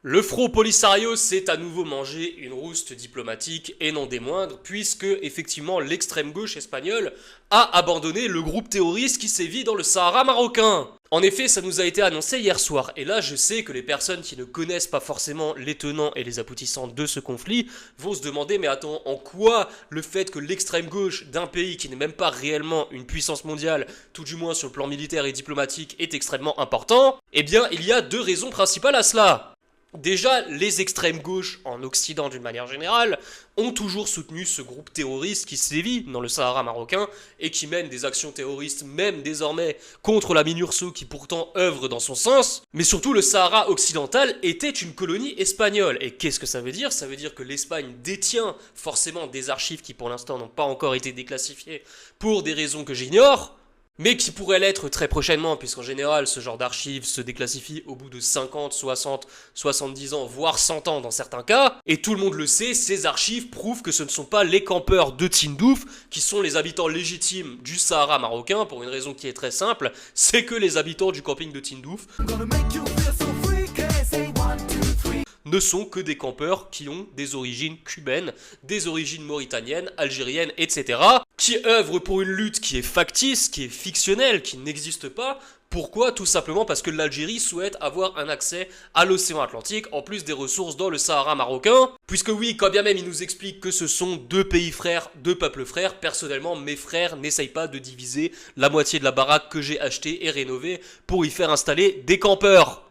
Le Front Polisario s'est à nouveau mangé une rouste diplomatique et non des moindres, puisque effectivement l'extrême gauche espagnole a abandonné le groupe terroriste qui sévit dans le Sahara marocain. En effet, ça nous a été annoncé hier soir, et là je sais que les personnes qui ne connaissent pas forcément les tenants et les aboutissants de ce conflit vont se demander mais attends, en quoi le fait que l'extrême gauche d'un pays qui n'est même pas réellement une puissance mondiale, tout du moins sur le plan militaire et diplomatique, est extrêmement important? Eh bien, il y a deux raisons principales à cela. Déjà, les extrêmes gauches, en Occident d'une manière générale, ont toujours soutenu ce groupe terroriste qui sévit dans le Sahara marocain et qui mène des actions terroristes même désormais contre la MINURSO qui pourtant œuvre dans son sens. Mais surtout, le Sahara occidental était une colonie espagnole. Et qu'est-ce que ça veut dire? Ça veut dire que l'Espagne détient forcément des archives qui pour l'instant n'ont pas encore été déclassifiées pour des raisons que j'ignore, mais qui pourrait l'être très prochainement, puisqu'en général, ce genre d'archives se déclassifie au bout de 50, 60, 70 ans, voire 100 ans dans certains cas. Et tout le monde le sait, ces archives prouvent que ce ne sont pas les campeurs de Tindouf qui sont les habitants légitimes du Sahara marocain, pour une raison qui est très simple, c'est que les habitants du camping de Tindouf ne sont que des campeurs qui ont des origines cubaines, des origines mauritaniennes, algériennes, etc., qui œuvrent pour une lutte qui est factice, qui est fictionnelle, qui n'existe pas. Pourquoi? Tout simplement parce que l'Algérie souhaite avoir un accès à l'océan Atlantique, en plus des ressources dans le Sahara marocain. Puisque oui, quand bien même ils nous expliquent que ce sont deux pays frères, deux peuples frères, personnellement, mes frères n'essayent pas de diviser la moitié de la baraque que j'ai achetée et rénovée pour y faire installer des campeurs.